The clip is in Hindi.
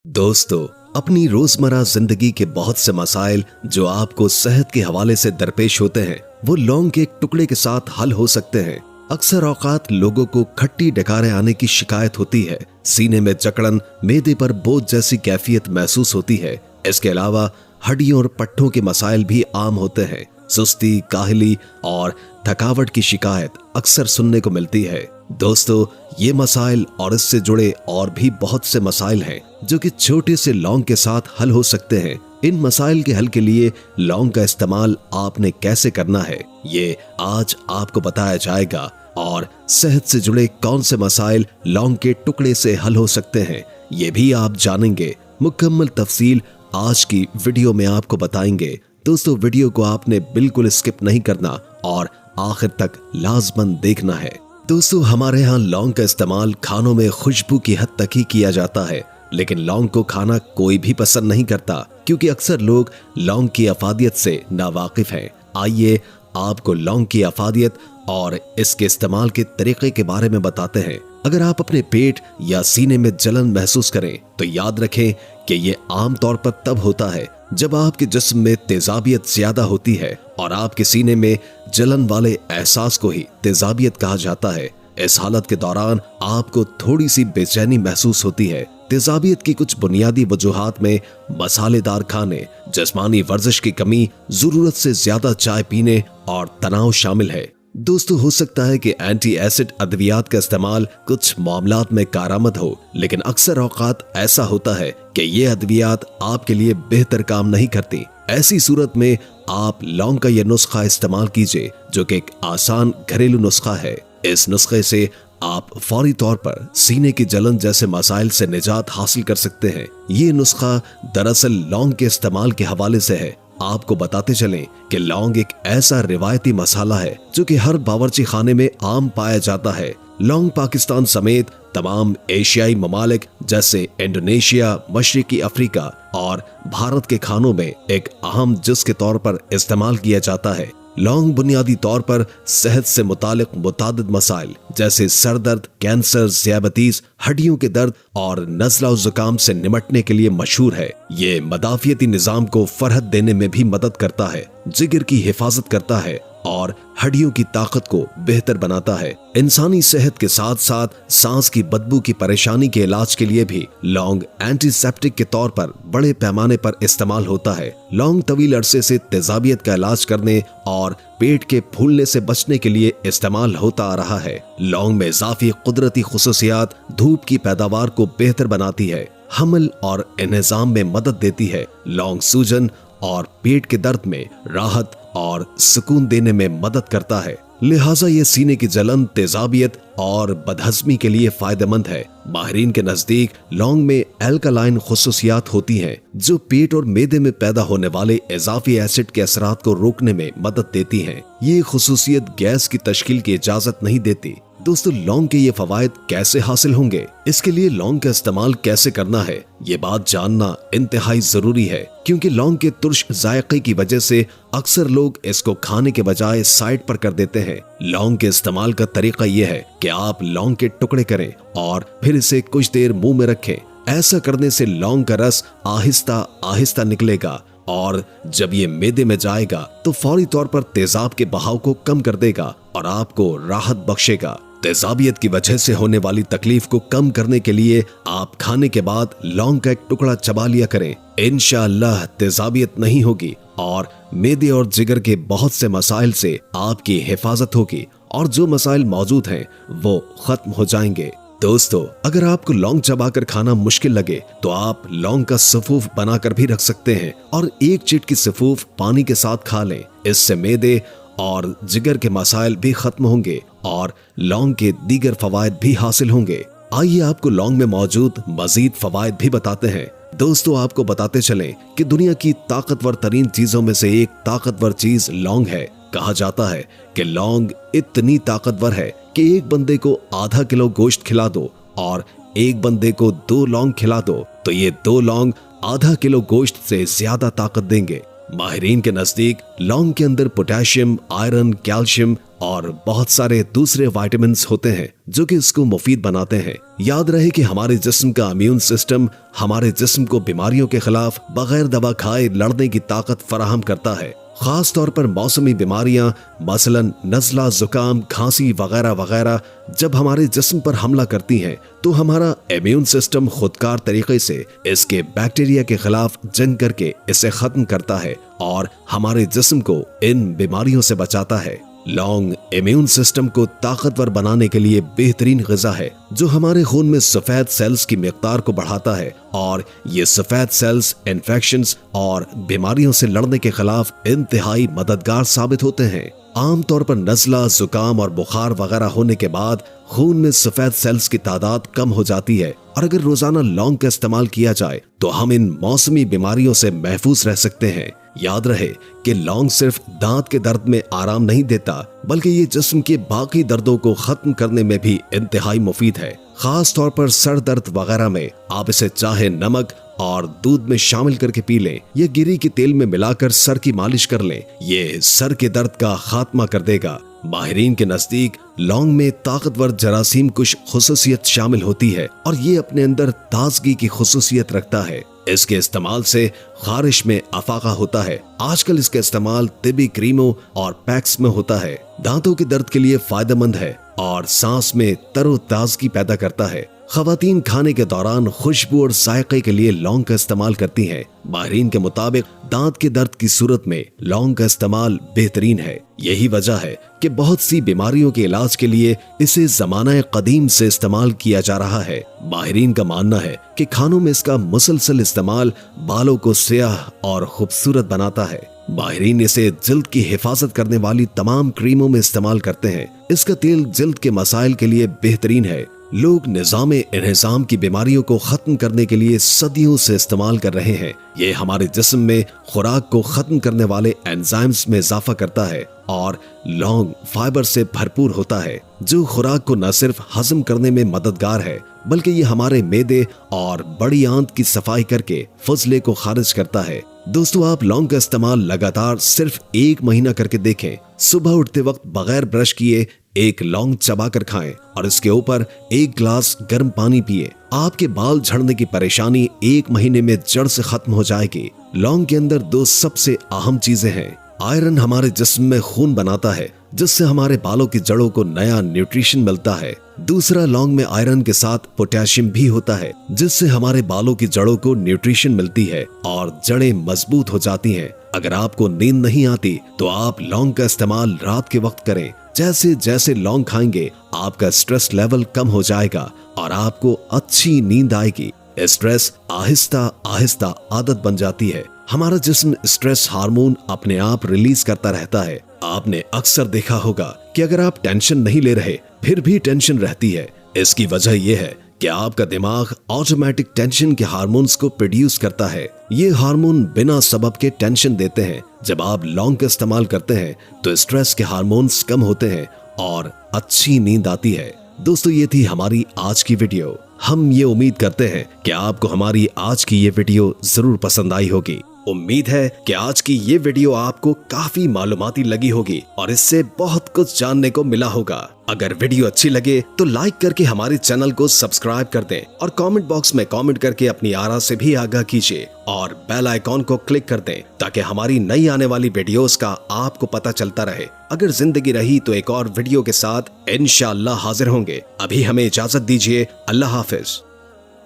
दोस्तों, अपनी रोजमर्रा जिंदगी के बहुत से मसाइल जो आपको सेहत के हवाले से दरपेश होते हैं, वो लौंग के एक टुकड़े के साथ हल हो सकते हैं। अक्सर औकात लोगों को खट्टी डकारें आने की शिकायत होती है, सीने में जकड़न, मेदे पर बोझ जैसी कैफियत महसूस होती है। इसके अलावा हड्डियों और पट्टों के मसाइल भी आम होते हैं। सुस्ती, काहली और थकावट की शिकायत अक्सर सुनने को मिलती है। दोस्तों, ये मसाइल और इससे जुड़े और भी बहुत से मसाइल हैं जो कि छोटे से लौंग के साथ हल हो सकते हैं। इन मसाइल के हल के लिए लौंग का इस्तेमाल आपने कैसे करना है, ये आज आपको बताया जाएगा। और सेहत से जुड़े कौन से मसाइल लौंग के टुकड़े से हल हो सकते हैं, ये भी आप जानेंगे। मुकम्मल तफसील आज की वीडियो में आपको बताएंगे। दोस्तों, वीडियो को आपने बिल्कुल स्किप नहीं करना और आखिर तक लाजमन देखना है। दोस्तों, हमारे यहाँ लौंग का इस्तेमाल खानों में खुशबू की हद तक ही किया जाता है, लेकिन लौंग को खाना कोई भी पसंद नहीं करता क्योंकि अक्सर लोग लौंग की अफादियत से नावाकिफ हैं। आइए आपको लौंग की अफादियत और इसके इस्तेमाल के तरीके के बारे में बताते हैं। अगर आप अपने पेट या सीने में जलन महसूस करें तो याद रखें कि ये आम तौर पर तब होता है जब आपके जिस्म में तेजाबियत ज्यादा होती है और आपके सीने में जलन वाले एहसास को ही तेजाबियत कहा जाता है। इस हालत के दौरान आपको थोड़ी सी बेचैनी महसूस होती है। तेजाबियत की कुछ बुनियादी वजूहात में मसालेदार खाने, जिस्मानी वर्जिश की कमी, जरूरत से ज्यादा चाय पीने और तनाव शामिल है। दोस्तों, हो सकता है कि एंटी एसिड अद्वियात का इस्तेमाल कुछ मामलात में कारामद हो, लेकिन अक्सर औकात ऐसा होता है कि ये अद्वियात आपके लिए बेहतर काम नहीं करती। ऐसी सूरत में आप लौंग का यह नुस्खा इस्तेमाल कीजिए, जो कि एक आसान घरेलू नुस्खा है। इस नुस्खे से आप फौरी तौर पर सीने की जलन जैसे मसाइल से निजात हासिल कर सकते हैं। ये नुस्खा दरअसल लौंग के इस्तेमाल के हवाले से है। आपको बताते चलें कि लौंग एक ऐसा रिवायती मसाला है जो कि हर बावर्ची खाने में आम पाया जाता है। लौंग पाकिस्तान समेत तमाम एशियाई ममालिक जैसे इंडोनेशिया, मशरिकी अफ्रीका और भारत के खानों में एक अहम जुज़ के तौर पर इस्तेमाल किया जाता है। लौंग बुनियादी तौर पर सेहत से मुतालिक मुतादिद मसाइल जैसे सर दर्द, कैंसर, ज़ियाबतीस, हड्डियों के दर्द और नज़ला और जुकाम से निमटने के लिए मशहूर है। ये मदाफियती निज़ाम को फरहत देने में भी मदद करता है, जिगर की हिफाजत करता है और हड्डियों की ताकत को बेहतर बनाता है। इंसानी सेहत के साथ साथ सांस की बदबू की परेशानी के इलाज के लिए भी लौंग एंटीसेप्टिक के तौर पर बड़े पैमाने पर इस्तेमाल होता है। लौंग तवील अरसे से तेजाबियत का इलाज करने और पेट के फूलने से बचने के लिए इस्तेमाल होता आ रहा है। लौंग में इजाफी कुदरती खुसूसियात धूप की पैदावार को बेहतर बनाती है, हमल और इंहिज़ाम में मदद देती है। लौंग सूजन और पेट के दर्द में राहत और सुकून देने में मदद करता है, लिहाजा ये सीने की जलन, तेजाबियत और बदहजमी के लिए फायदेमंद है। माहिरीन के नजदीक लौंग में एल्कलाइन खुसूसियात होती हैं जो पेट और मेदे में पैदा होने वाले इजाफी एसिड के असरात को रोकने में मदद देती हैं। ये खुसूसियत गैस की तश्कील की इजाजत नहीं देती। दोस्तों, लौंग के ये फवायद कैसे हासिल होंगे, इसके लिए लौंग का इस्तेमाल कैसे करना है, ये बात जानना इंतहाई जरूरी है क्योंकि लौंग के तुर्श जायके की वजह से अक्सर लोग इसको खाने के बजाय साइड पर कर देते हैं। लौंग के इस्तेमाल का तरीका यह है कि आप लौंग के टुकड़े करें और फिर इसे कुछ देर मुंह में रखें। ऐसा करने से लौंग का रस आहिस्ता आहिस्ता निकलेगा और जब ये मेदे में जाएगा तो फौरी तौर पर तेजाब के बहाव को कम कर देगा और आपको राहत बख्शेगा। तेजाबियत की वजह से होने वाली तकलीफ को कम करने के लिए आप खाने के बाद लौंग का एक टुकड़ा चबा लिया करें। इंशाअल्लाह तेजाबियत नहीं होगी और मेदे और जिगर के बहुत से मसाइल से आपकी हिफाजत होगी और जो मसाइल मौजूद हैं वो खत्म हो जाएंगे। दोस्तों, अगर आपको लौंग चबाकर खाना मुश्किल लगे तो आप लौंग का सफूफ बनाकर भी रख सकते हैं और एक चिटकी सफूफ पानी के साथ खा लें। इससे मेदे और जिगर के मसाइल भी खत्म होंगे और लौंग के दीगर फवायद भी हासिल होंगे। आइए आपको लौंग में मौजूद मजीद फवायद भी बताते हैं। दोस्तों, आपको बताते चलें कि दुनिया की ताकतवर तरीन चीजों में से एक ताकतवर चीज लौंग है। कहा जाता है कि लौंग इतनी ताकतवर है कि एक बंदे को आधा किलो गोश्त खिला दो और एक बंदे को 2 लौंग खिला दो तो ये 2 लौंग आधा किलो गोश्त से ज्यादा ताकत देंगे। माहिरीन के नजदीक लौंग के अंदर पोटेशियम, आयरन, कैल्शियम और बहुत सारे दूसरे विटामिन्स होते हैं जो कि इसको मुफीद बनाते हैं। याद रहे कि हमारे जिस्म का इम्यून सिस्टम हमारे जिस्म को बीमारियों के खिलाफ बगैर दवा खाए लड़ने की ताकत फराहम करता है। खास तौर पर मौसमी बीमारियां मसलन नज़ला, जुकाम, खांसी वगैरह वगैरह जब हमारे जिस्म पर हमला करती हैं तो हमारा इम्यून सिस्टम खुदकार तरीके से इसके बैक्टीरिया के खिलाफ जंग करके इसे खत्म करता है और हमारे जिस्म को इन बीमारियों से बचाता है। लौंग इम्यून सिस्टम को ताकतवर बनाने के लिए बेहतरीन ग़िज़ा है जो हमारे खून में सफेद सेल्स की मिक़दार को बढ़ाता है और ये सफेद सेल्स इन्फेक्शंस और बीमारियों से लड़ने के खिलाफ इंतहाई मददगार साबित होते हैं। आमतौर पर नज़ला, जुकाम और बुखार वगैरह होने के बाद खून में सफेद सेल्स की तादाद कम हो जाती है और अगर रोजाना लौंग का इस्तेमाल किया जाए तो हम इन मौसमी बीमारियों से महफूज रह सकते हैं। याद रहे कि लौंग सिर्फ दांत के दर्द में आराम नहीं देता बल्कि ये जिस्म के बाकी दर्दों को खत्म करने में भी इंतहाई मुफीद है। खास तौर पर सर दर्द वगैरह में आप इसे चाहे नमक और दूध में शामिल करके पी लें या गिरी के तेल में मिलाकर सर की मालिश कर लें, ये सर के दर्द का खात्मा कर देगा। माहिरीन के नजदीक लौंग में ताकतवर जरासीम कुछ खुसूसियत शामिल होती है और ये अपने अंदर ताजगी की खुसूसियत रखता है। इसके इस्तेमाल से खारिश में अफाका होता है। आजकल इसका इस्तेमाल तिबी क्रीमों और पैक्स में होता है। दांतों के दर्द के लिए फायदेमंद है और सांस में तरोताजगी पैदा करता है। खवातीन खाने के दौरान खुशबू और जायके के लिए लौंग का इस्तेमाल करती हैं। माहिरीन के मुताबिक दांत के दर्द की सूरत में लौंग का इस्तेमाल बेहतरीन है। यही वजह है कि बहुत सी बीमारियों के इलाज के लिए इसे ज़माना कदीम से इस्तेमाल किया जा रहा है। माहिरीन का मानना है कि खानों में इसका मुसलसल इस्तेमाल बालों को स्याह और खूबसूरत बनाता है। माहिरीन इसे जिल्द की हिफाजत करने वाली तमाम क्रीमों में इस्तेमाल करते हैं। इसका तेल जिल्द के मसाइल के लिए बेहतरीन है। लोग निज़ामे इन्हिज़ाम की बीमारियों को खत्म करने के लिए सदियों से इस्तेमाल कर रहे हैं। ये हमारे जिस्म में खुराक को खत्म करने वाले एंजाइम्स में इजाफा करता है और लौंग फाइबर से भरपूर होता है जो खुराक को न सिर्फ हजम करने में मददगार है बल्कि ये हमारे मेदे और बड़ी आंत की सफाई करके फजले को खारिज करता है। दोस्तों, आप लौंग का इस्तेमाल लगातार सिर्फ 1 महीना करके देखें। सुबह उठते वक्त बगैर ब्रश किए एक लौंग चबा कर खाएं और इसके ऊपर 1 गिलास गर्म पानी पिए। आपके बाल झड़ने की परेशानी 1 महीने में जड़ से खत्म हो जाएगी। लौंग के अंदर 2 सबसे अहम चीजें हैं। आयरन हमारे जिस्म में खून बनाता है जिससे हमारे बालों की जड़ों को नया न्यूट्रिशन मिलता है। दूसरा, लौंग में आयरन के साथ पोटेशियम भी होता है जिससे हमारे बालों की जड़ों को न्यूट्रिशन मिलती है और जड़ें मजबूत हो जाती हैं। अगर आपको नींद नहीं आती तो आप लौंग का इस्तेमाल रात के वक्त करें। जैसे जैसे लौंग खाएंगे आपका स्ट्रेस लेवल कम हो जाएगा और आपको अच्छी नींद आएगी। स्ट्रेस आहिस्ता आहिस्ता आदत बन जाती है। हमारा जिस्म स्ट्रेस हार्मोन अपने आप रिलीज करता रहता है। आपने अक्सर देखा होगा कि अगर आप टेंशन नहीं ले रहे फिर भी टेंशन रहती है। इसकी वजह यह है कि आपका दिमाग ऑटोमेटिक टेंशन के हार्मोन्स को प्रोड्यूस करता है। ये हार्मोन बिना सबब के टेंशन देते हैं। जब आप लौंग का इस्तेमाल करते हैं तो स्ट्रेस के हार्मोन्स कम होते हैं और अच्छी नींद आती है। दोस्तों, ये थी हमारी आज की वीडियो। हम ये उम्मीद करते हैं कि आपको हमारी आज की ये वीडियो जरूर पसंद आई होगी। उम्मीद है कि आज की ये वीडियो आपको काफी मालूमाती लगी होगी और इससे बहुत कुछ जानने को मिला होगा। अगर वीडियो अच्छी लगे तो लाइक करके हमारे चैनल को सब्सक्राइब कर दें और कमेंट बॉक्स में कमेंट करके अपनी आरा से भी आगाह कीजिए और बेल आइकॉन को क्लिक कर दें ताकि हमारी नई आने वाली वीडियोस का आपको पता चलता रहे। अगर जिंदगी रही तो एक और वीडियो के साथ इंशाअल्लाह हाजिर होंगे। अभी हमें इजाजत दीजिए। अल्लाह हाफिज।